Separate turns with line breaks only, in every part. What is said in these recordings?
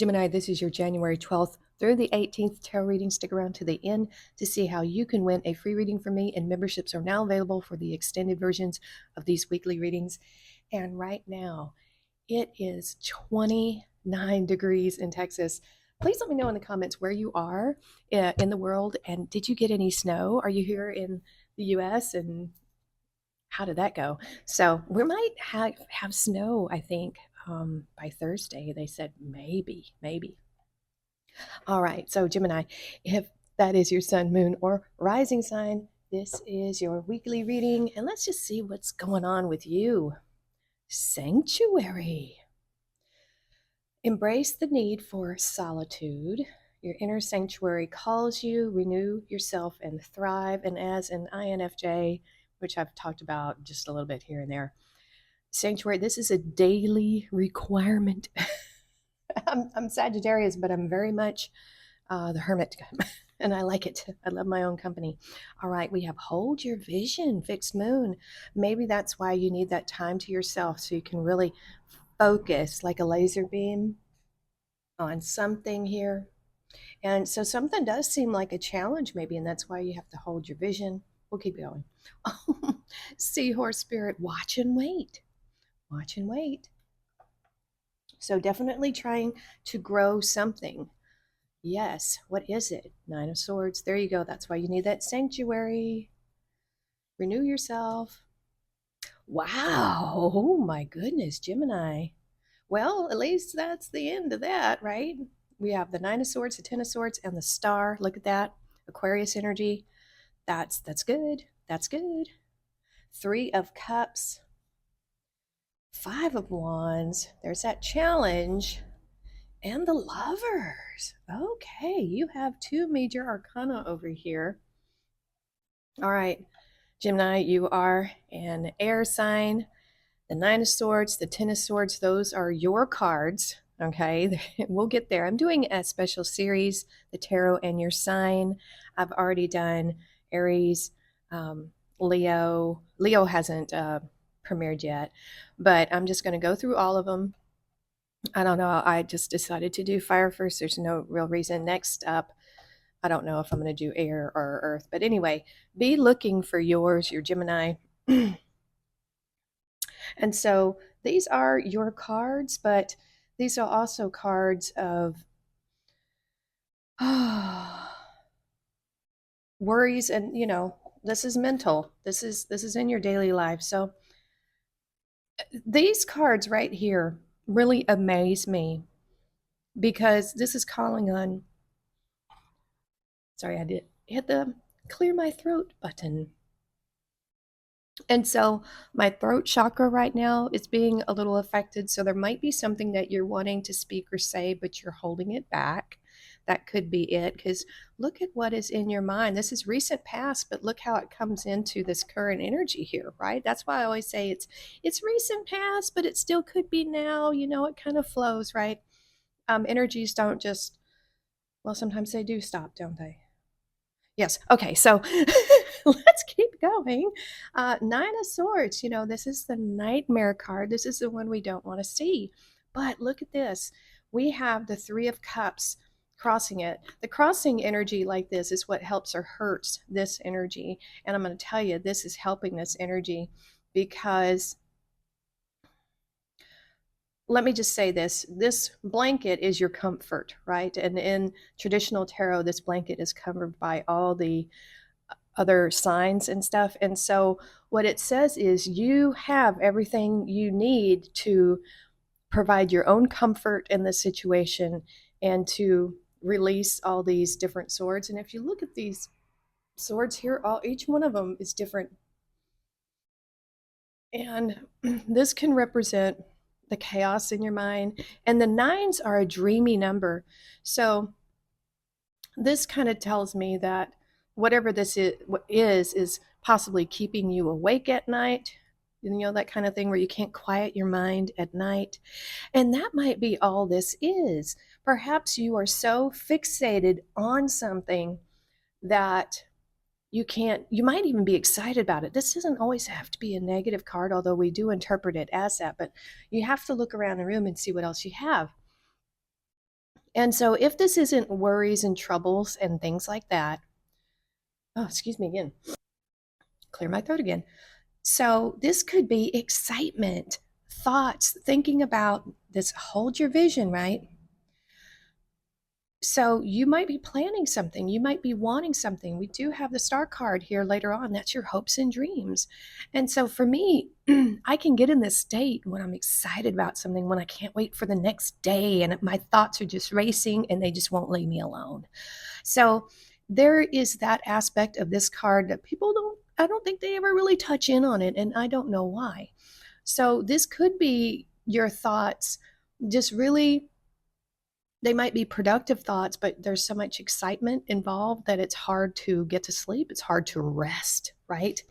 Gemini, this is your January 12th through the 18th tarot reading. Stick around to the end to see how you can win a free reading from me, and memberships are now available for the extended versions of these weekly readings. And right now, it is 29 degrees in Texas. Please let me know in the comments where you are in the world, and did you get any snow? Are you here in the US, and how did that go? So we might have snow, I think, by Thursday. They said maybe. All right, so Gemini, if that is your sun, moon, or rising sign, this is your weekly reading, and let's just see what's going on with you. Sanctuary. Embrace the need for solitude. Your inner sanctuary calls you, renew yourself and thrive. And as an INFJ, which I've talked about just a little bit here and there, sanctuary, this is a daily requirement. I'm Sagittarius, but I'm very much the hermit, and I like it. I love my own company. All right, we have hold your vision, fixed moon. Maybe that's why you need that time to yourself so you can really focus like a laser beam on something here. And so something does seem like a challenge, maybe, and that's why you have to hold your vision. We'll keep going. Seahorse spirit, watch and wait. Watch and wait. So definitely trying to grow something. Yes, what is it? Nine of Swords. There you go. That's why you need that sanctuary. Renew yourself. Wow. Oh my goodness, Gemini. Well, at least that's the end of that, right? We have the Nine of Swords, the Ten of Swords, and the Star. Look at that. Aquarius energy. That's good. That's good. Three of Cups. Five of Wands. There's that challenge. And the Lovers. Okay, you have two major arcana over here. All right, Gemini, you are an air sign. The Nine of Swords, the Ten of Swords, those are your cards. Okay, we'll get there. I'm doing a special series, the tarot and your sign. I've already done Aries, Leo. Leo hasn't premiered yet, but I'm just going to go through all of them. I don't know. I just decided to do fire first. There's no real reason. Next up, I don't know if I'm going to do air or earth. But anyway, be looking for yours, your Gemini. And so these are your cards, but these are also cards of worries. And, this is mental. This is in your daily life. So these cards right here really amaze me because this is calling on, sorry, I did hit the clear my throat button. And so my throat chakra right now is being a little affected. So there might be something that you're wanting to speak or say, but you're holding it back. That could be it, because look at what is in your mind. This is recent past, but look how it comes into this current energy here, right? That's why I always say it's recent past, but it still could be now. It kind of flows, right? Energies don't just, well, sometimes they do stop, don't they? Yes. Okay. So let's keep going. Nine of Swords. This is the nightmare card. This is the one we don't want to see. But look at this. We have the Three of Cups crossing it. The crossing energy like this is what helps or hurts this energy. And I'm going to tell you, this is helping this energy because let me just say this blanket is your comfort, right? And in traditional tarot, this blanket is covered by all the other signs and stuff. And so what it says is you have everything you need to provide your own comfort in the situation and to release all these different swords. And if you look at these swords here, each one of them is different. And this can represent the chaos in your mind. And the nines are a dreamy number. So this kind of tells me that whatever this is possibly keeping you awake at night, that kind of thing where you can't quiet your mind at night. And that might be all this is. Perhaps you are so fixated on something that you might even be excited about it. This doesn't always have to be a negative card, although we do interpret it as that, but you have to look around the room and see what else you have. And so if this isn't worries and troubles and things like that, oh, excuse me again, clear my throat again. So this could be excitement, thoughts, thinking about this, hold your vision, right? So you might be planning something, you might be wanting something. We do have the star card here later on. That's your hopes and dreams. And so for me, I can get in this state when I'm excited about something, when I can't wait for the next day and my thoughts are just racing and they just won't leave me alone. So there is that aspect of this card that people don't, I don't think they ever really touch in on it, and I don't know why. So this could be your thoughts just really, they might be productive thoughts, but there's so much excitement involved that it's hard to get to sleep. It's hard to rest, right?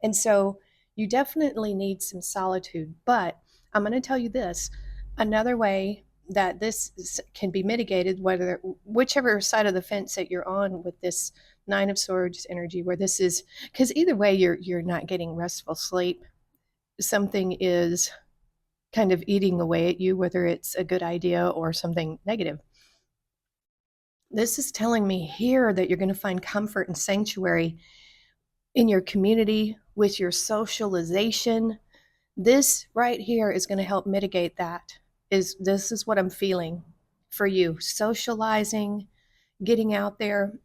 And so you definitely need some solitude. But I'm going to tell you this, another way that this can be mitigated, whether whichever side of the fence that you're on with this Nine of Swords energy, where this is, because either way you're not getting restful sleep. Something is kind of eating away at you, whether it's a good idea or something negative. This is telling me here that you're going to find comfort and sanctuary in your community with your socialization. This right here is going to help mitigate that. This is what I'm feeling for you, socializing, getting out there.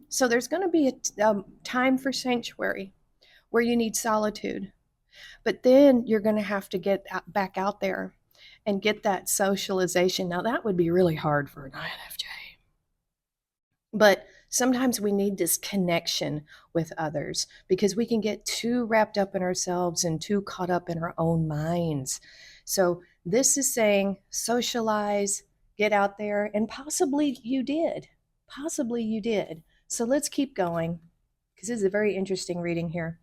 So there's going to be a time for sanctuary where you need solitude, but then you're going to have to get back out there and get that socialization. Now that would be really hard for an INFJ, but sometimes we need this connection with others because we can get too wrapped up in ourselves and too caught up in our own minds. So this is saying socialize, get out there, and possibly you did. Possibly you did. So let's keep going because this is a very interesting reading here.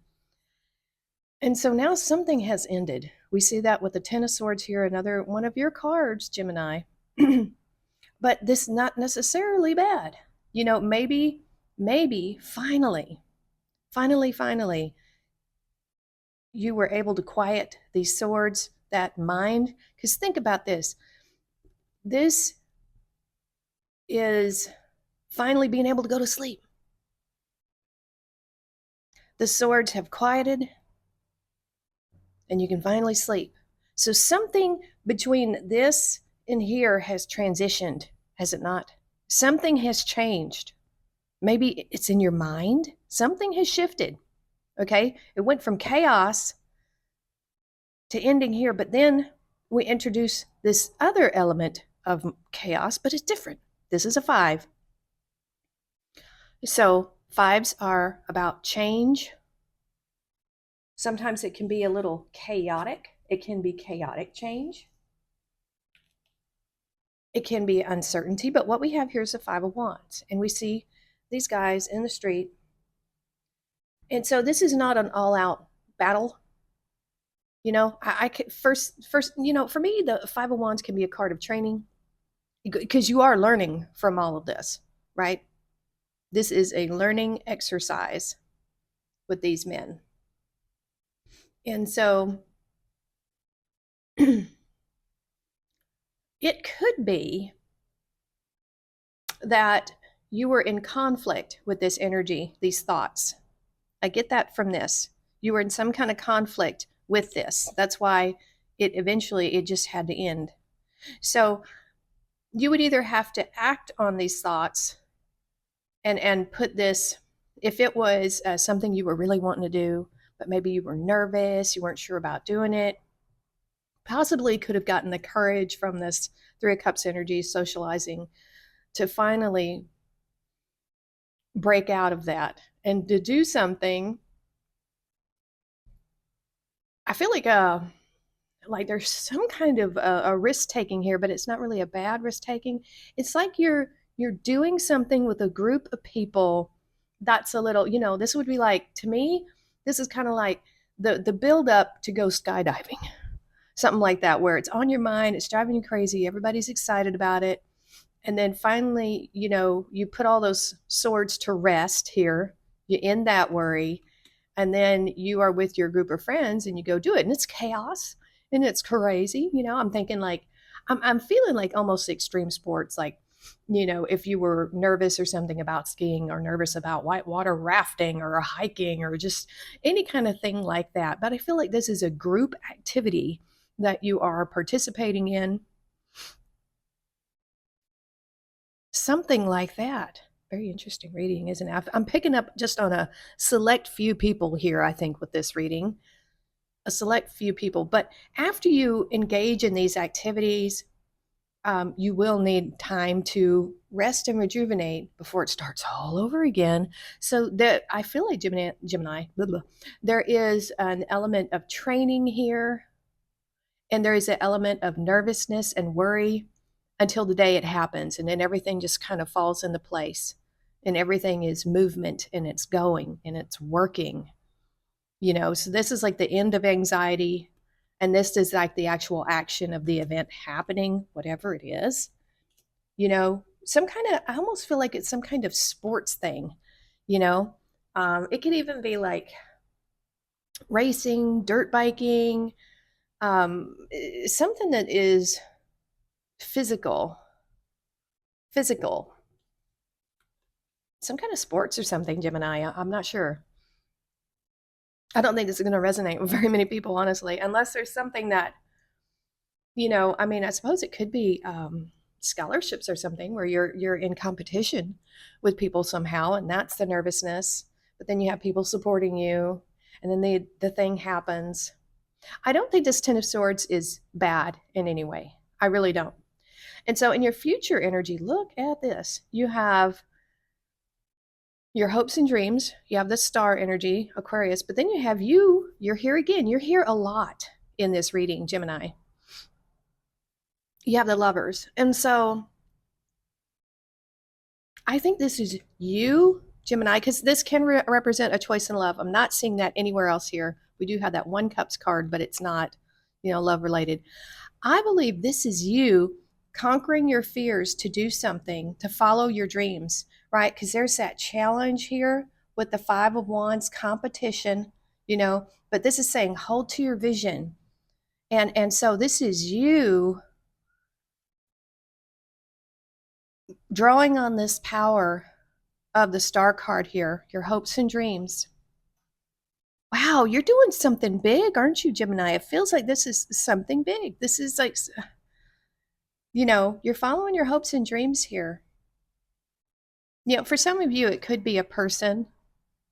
And so now something has ended. We see that with the Ten of Swords here, another one of your cards, Gemini. But this is not necessarily bad. You know, maybe finally, you were able to quiet these swords, that mind. Because think about this. This is finally being able to go to sleep. The swords have quieted and you can finally sleep. So something between this and here has transitioned, has it not? Something has changed. Maybe it's in your mind. Something has shifted. Okay? It went from chaos to ending here, but then we introduce this other element of chaos, but it's different. This is a 5. So 5s are about change. Sometimes it can be a little chaotic. It can be chaotic change. It can be uncertainty, but what we have here is a 5 of Wands, and we see these guys in the street. And so this is not an all-out battle. You know, I could first, you know, for me, the 5 of Wands can be a card of training because you are learning from all of this, right? This is a learning exercise with these men. And so it could be that you were in conflict with this energy, these thoughts. I get that from this. You were in some kind of conflict with this. That's why it just had to end. So you would either have to act on these thoughts and put this, if it was something you were really wanting to do, but maybe you were nervous, you weren't sure about doing it, possibly could have gotten the courage from this 3 of Cups energy, socializing, to finally break out of that and to do something. I feel like there's some kind of a risk taking here, but it's not really a bad risk taking. It's like you're doing something with a group of people that's a little, you know, this would be like, to me, this is kind of like the build up to go skydiving, something like that, where it's on your mind, it's driving you crazy, everybody's excited about it, and then finally, you know, you put all those swords to rest here, you end that worry, and then you are with your group of friends and you go do it, and it's chaos and it's crazy. You know, I'm thinking like I'm feeling like almost extreme sports, like If you were nervous or something about skiing, or nervous about whitewater rafting or hiking or just any kind of thing like that. But I feel like this is a group activity that you are participating in, something like that. Very interesting reading, isn't it? I'm picking up just on a select few people here, I think, with this reading. A select few people. But after you engage in these activities, you will need time to rest and rejuvenate before it starts all over again. So that I feel like Gemini, blah, blah, there is an element of training here, and there is an element of nervousness and worry until the day it happens, and then everything just kind of falls into place, and everything is movement, and it's going and it's working. So this is like the end of anxiety, and this is like the actual action of the event happening, whatever it is. Some kind of, I almost feel like it's some kind of sports thing. It could even be like racing, dirt biking, something that is physical, some kind of sports or something, Gemini. I'm not sure. I don't think this is going to resonate with very many people, honestly, unless there's something that, I suppose it could be scholarships or something where you're in competition with people somehow, and that's the nervousness. But then you have people supporting you, and then the thing happens. I don't think this Ten of Swords is bad in any way. I really don't. And so in your future energy, look at this. You have your hopes and dreams. You have the star energy, Aquarius, but then you have you're here again. You're here a lot in this reading, Gemini. You have the Lovers. And so I think this is you, Gemini, because this can represent a choice in love. I'm not seeing that anywhere else here. We do have that One Cups card, but it's not, love related. I believe this is you conquering your fears to do something, to follow your dreams, right? Because there's that challenge here with the Five of Wands, competition, but this is saying hold to your vision. And so this is you drawing on this power of the Star card here, your hopes and dreams. Wow, you're doing something big, aren't you, Gemini? It feels like this is something big. This is like, you're following your hopes and dreams here. For some of you, it could be a person,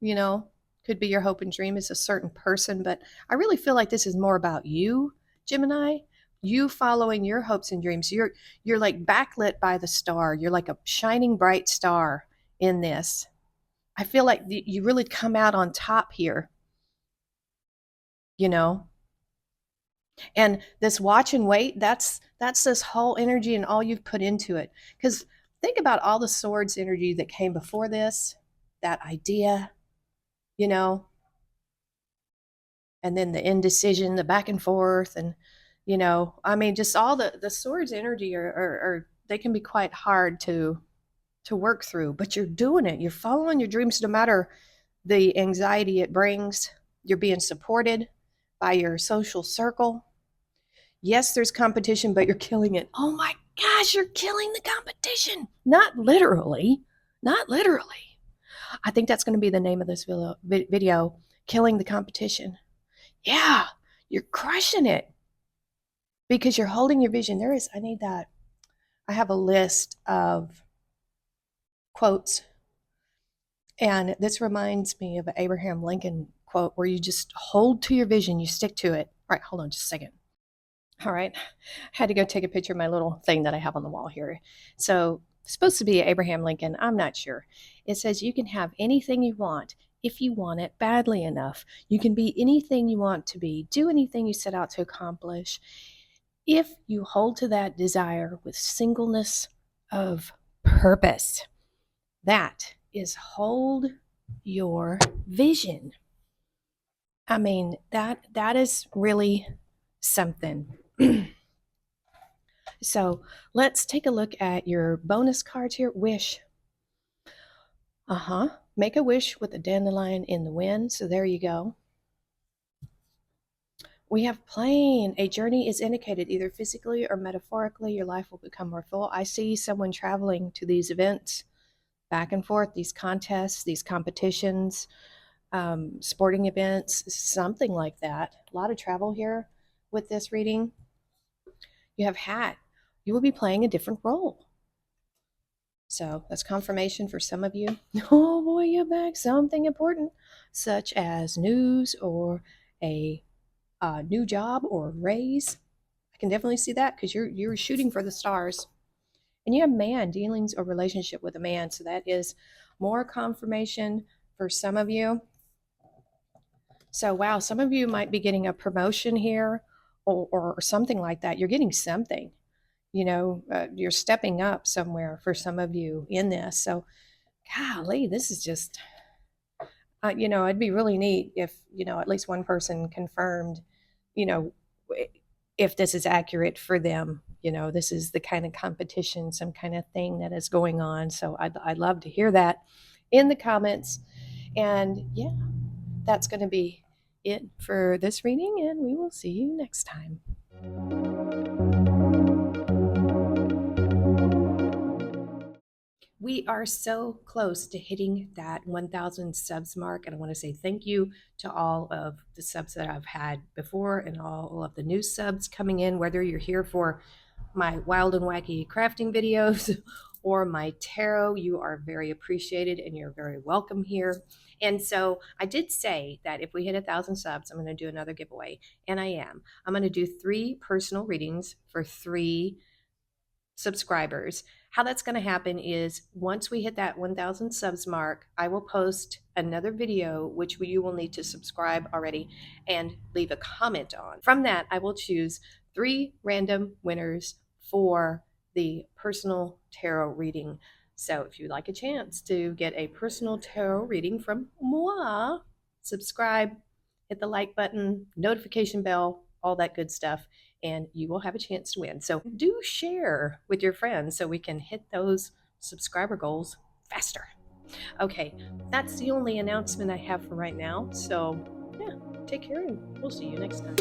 could be your hope and dream is a certain person, but I really feel like this is more about you, Gemini, you following your hopes and dreams. You're like backlit by the star. You're like a shining bright star in this. I feel like you really come out on top here, and this watch and wait, that's this whole energy and all you've put into it. Because think about all the swords energy that came before this, that idea, and then the indecision, the back and forth, and just all the swords energy are they can be quite hard to work through, but you're doing it. You're following your dreams no matter the anxiety it brings. You're being supported by your social circle. Yes, there's competition, but you're killing it. Oh my gosh, you're killing the competition. Not literally. Not literally. I think that's going to be the name of this video, Killing the Competition. Yeah, you're crushing it because you're holding your vision. I have a list of quotes, and this reminds me of an Abraham Lincoln quote where you just hold to your vision, you stick to it. All right, hold on just a second. All right, I had to go take a picture of my little thing that I have on the wall here. So it's supposed to be Abraham Lincoln. I'm not sure. It says you can have anything you want if you want it badly enough. You can be anything you want to be, do anything you set out to accomplish, if you hold to that desire with singleness of purpose. That is hold your vision. I mean, that is really something. So let's take a look at your bonus cards here. Wish. Make a wish with a dandelion in the wind. So there you go. We have plane. A journey is indicated either physically or metaphorically. Your life will become more full. I see someone traveling to these events, back and forth, these contests, these competitions, sporting events, something like that. A lot of travel here with this reading. You have hat. You will be playing a different role. So that's confirmation for some of you. Oh boy, you're back. Something important, such as news or a new job or a raise. I can definitely see that because you're shooting for the stars. And you have man, dealings or relationship with a man. So that is more confirmation for some of you. So wow, some of you might be getting a promotion here or something like that. You're getting something. You're stepping up somewhere for some of you in this. So golly, this is just it'd be really neat if at least one person confirmed you know if this is accurate for them. This is the kind of competition, some kind of thing that is going on. So I'd love to hear that in the comments. And yeah, that's going to be it for this reading, and we will see you next time. We are so close to hitting that 1,000 subs mark, and I want to say thank you to all of the subs that I've had before and all of the new subs coming in, whether you're here for my wild and wacky crafting videos or my tarot. You are very appreciated and you're very welcome here. And so I did say that if we hit 1,000 subs, I'm going to do another giveaway, and I am. I'm going to do 3 personal readings for 3 subscribers. How that's going to happen is once we hit that 1,000 subs mark, I will post another video, which you will need to subscribe already and leave a comment on. From that, I will choose 3 random winners for the personal tarot reading. So if you'd like a chance to get a personal tarot reading from moi, subscribe, hit the like button, notification bell, all that good stuff, and you will have a chance to win. So do share with your friends so we can hit those subscriber goals faster. Okay, that's the only announcement I have for right now. So yeah, take care and we'll see you next time.